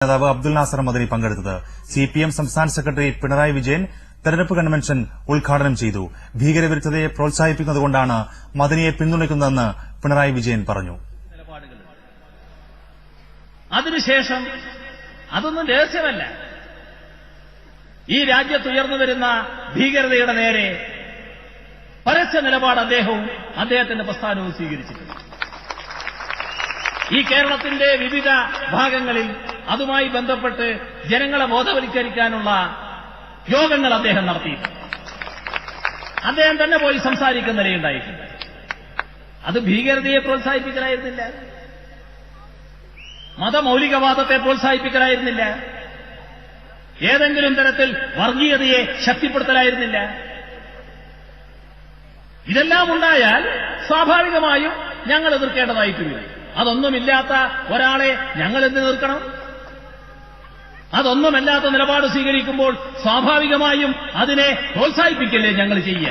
നേതാവ് അബ്ദുൽ നാസർ മദനി പങ്കെടുത്തത്. സിപിഎം സംസ്ഥാന സെക്രട്ടറി പിണറായി വിജയൻ തെരഞ്ഞെടുപ്പ് കൺവെൻഷൻ ഉദ്ഘാടനം ചെയ്തു. ഭീകരവിരുദ്ധതയെ പ്രോത്സാഹിപ്പിക്കുന്നതുകൊണ്ടാണ് മദനിയെ പിന്തുണയ്ക്കുന്നതെന്ന് പിണറായി വിജയൻ പറഞ്ഞു. അതിനുശേഷം അതൊന്നും രഹസ്യമല്ല, ഈ രാജ്യത്ത് ഉയർന്നുവരുന്ന ഭീകരതയുടെ നേരെ പരസ്യ നിലപാട് അദ്ദേഹവും അദ്ദേഹത്തിന്റെ പ്രസ്ഥാനവും സ്വീകരിച്ചിട്ടുണ്ട്. ഈ കേരളത്തിന്റെ വിവിധ ഭാഗങ്ങളിൽ അതുമായി ബന്ധപ്പെട്ട് ജനങ്ങളെ ബോധവൽക്കരിക്കാനുള്ള യോഗങ്ങൾ അദ്ദേഹം നടത്തിയിട്ടുണ്ട്. അദ്ദേഹം തന്നെ പോയി സംസാരിക്കുന്ന നിലയുണ്ടായിട്ടുണ്ട്. അത് ഭീകരതയെ പ്രോത്സാഹിപ്പിക്കലായിരുന്നില്ല, മതമൌലികവാദത്തെ പ്രോത്സാഹിപ്പിക്കലായിരുന്നില്ല, ഏതെങ്കിലും തരത്തിൽ വർഗീയതയെ ശക്തിപ്പെടുത്തലായിരുന്നില്ല. ഇതെല്ലാം ഉണ്ടായാൽ സ്വാഭാവികമായും ഞങ്ങൾ എതിർക്കേണ്ടതായിട്ട് വരും. അതൊന്നുമില്ലാത്ത ഒരാളെ ഞങ്ങൾ എന്ത് എതിർക്കണം? അതൊന്നുമല്ലാത്ത നിലപാട് സ്വീകരിക്കുമ്പോൾ സ്വാഭാവികമായും അതിനെ പ്രോത്സാഹിപ്പിക്കല്ലേ ഞങ്ങൾ ചെയ്യുക.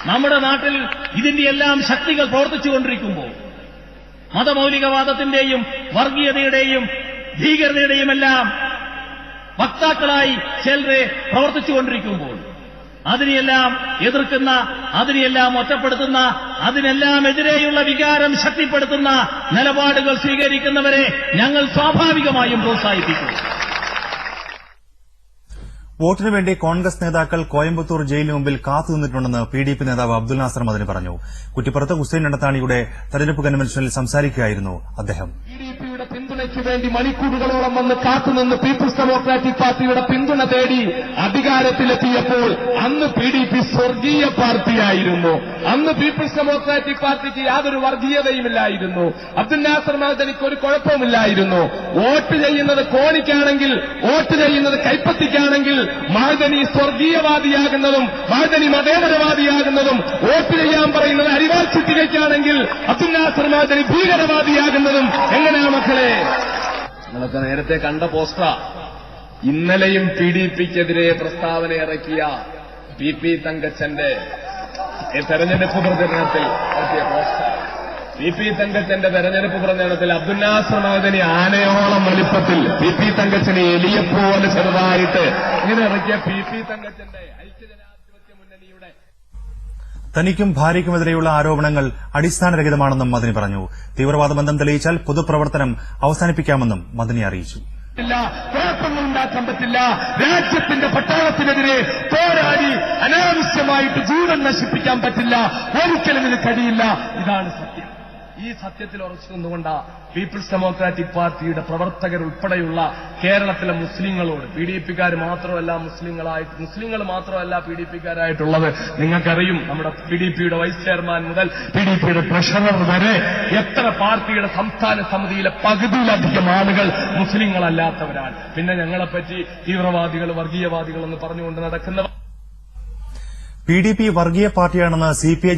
നമ്മുടെ നാട്ടിൽ ഇതിന്റെ എല്ലാം ശക്തികൾ പ്രവർത്തിച്ചുകൊണ്ടിരിക്കുമ്പോൾ, മതമൌലികവാദത്തിന്റെയും വർഗീയതയുടെയും ഭീകരതയുടെയും എല്ലാം വക്താക്കളായി ചിലരെ പ്രവർത്തിച്ചുകൊണ്ടിരിക്കുമ്പോൾ, അതിനെയെല്ലാം എതിർക്കുന്ന, അതിനെയെല്ലാം ഒറ്റപ്പെടുത്തുന്ന, അതിനെല്ലാം എതിരെയുള്ള വികാരം ശക്തിപ്പെടുത്തുന്ന നിലപാടുകൾ സ്വീകരിക്കുന്നവരെ ഞങ്ങൾ സ്വാഭാവികമായും പ്രോത്സാഹിപ്പിക്കും. വോട്ടിനുവേണ്ടി കോൺഗ്രസ് നേതാക്കൾ കോയമ്പത്തൂർ ജയിലിന് മുമ്പിൽ കാത്തുനിന്നിട്ടുണ്ടെന്ന് PDP നേതാവ് അബ്ദുൽ നാസർ മദനി പറഞ്ഞു. കുറ്റിപ്പുറത്ത് ഹുസൈൻ എടത്താണിയുടെ തെരഞ്ഞെടുപ്പ് കൺവെൻഷനിൽ സംസാരിക്കുകയായിരുന്നു അദ്ദേഹം. PDPയുടെ പിന്തുണയ്ക്ക് വേണ്ടി മണിക്കൂറുകളോളം വന്ന് കാത്തുനിന്ന് പീപ്പിൾസ് ഡെമോക്രാറ്റിക് പാർട്ടിയുടെ പിന്തുണ തേടി അധികാരത്തിലെത്തിയപ്പോൾ അന്ന് PDP സ്വർഗീയ പാർട്ടിയായിരുന്നു. അന്ന് പീപ്പിൾസ് ഡെമോക്രാറ്റിക് പാർട്ടിക്ക് യാതൊരു വർഗീയതയുമില്ലായിരുന്നു. അബ്ദുൽ നാസർ മദനിക്ക് ഒരു കുഴപ്പമില്ലായിരുന്നു. വോട്ട് ചെയ്യുന്നത് കോണിക്കാണെങ്കിൽ, വോട്ട് ചെയ്യുന്നത് കൈപ്പത്തിക്കാണെങ്കിൽ മദനി സ്വർഗീയവാദിയാകുന്നതും മദനി മതേതരവാദിയാകുന്നതും, വോട്ട് ചെയ്യാൻ പറയുന്നത് അരിവാൾ ചുറ്റികയ്ക്കാണെങ്കിൽ അബ്ദുൽ നാസർ മദനി ഭീകരവാദിയാകുന്നതും എങ്ങനെയാണ് മക്കളെ? നിങ്ങളൊക്കെ നേരത്തെ കണ്ട പോസ്റ്റർ. ഇന്നലെയും PDPക്കെതിരെ പ്രസ്താവന ഇറക്കിയ PP തങ്കച്ചന്റെ തെരഞ്ഞെടുപ്പ് പ്രചരണത്തിൽ ഇറക്കിയ പോസ്റ്റർ. PP തങ്കച്ചന്റെ തെരഞ്ഞെടുപ്പ് പ്രചരണത്തിൽ അബ്ദുൽ നാസർ മദനി ആനയോളം വലിപ്പത്തിൽ, PP തങ്കച്ചനെ എലിയെപ്പോലെ ചെറുതായിട്ട് ഇങ്ങനെ ഇറക്കിയ PP തങ്കച്ചന്റെ ഐക്യജനാധിപത്യ മുന്നണിയുടെ തനിക്കും ഭാര്യയ്ക്കുമെതിരെയുള്ള ആരോപണങ്ങൾ അടിസ്ഥാനരഹിതമാണെന്നും മദനി പറഞ്ഞു. തീവ്രവാദ ബന്ധം തെളിയിച്ചാൽ പൊതുപ്രവർത്തനം അവസാനിപ്പിക്കാമെന്നും മദനി അറിയിച്ചു. കുഴപ്പങ്ങൾ ഉണ്ടാക്കാൻ പറ്റില്ല. രാജ്യത്തിന്റെ പട്ടാളത്തിനെതിരെ പോരാടി അനാവശ്യമായിട്ട് ജീവൻ നശിപ്പിക്കാൻ പറ്റില്ല. ഒരിക്കലും ഇത് കഴിയില്ല. ഇതാണ് സത്യം. ഈ സത്യത്തിൽ ഉറച്ചു നിന്നുകൊണ്ട് പീപ്പിൾസ് ഡെമോക്രാറ്റിക് പാർട്ടിയുടെ പ്രവർത്തകർ ഉൾപ്പെടെയുള്ള കേരളത്തിലെ മുസ്ലിങ്ങളോട്, PDPക്കാർ മാത്രമല്ല മുസ്ലിങ്ങൾ മാത്രമല്ല PDPക്കാരായിട്ടുള്ളത്. നിങ്ങൾക്കറിയും, നമ്മുടെ PDPയുടെ വൈസ് ചെയർമാൻ മുതൽ PDPയുടെ ട്രഷറർ വരെ എത്ര പാർട്ടിയുടെ സംസ്ഥാന സമിതിയിലെ പകുതിയിലധികം ആളുകൾ മുസ്ലിങ്ങളല്ലാത്തവരാണ്. പിന്നെ ഞങ്ങളെപ്പറ്റി തീവ്രവാദികൾ, വർഗീയവാദികൾ എന്ന് പറഞ്ഞുകൊണ്ട് നടക്കുന്നവർ. PDP വർഗീയ പാർട്ടിയാണെന്ന് CPI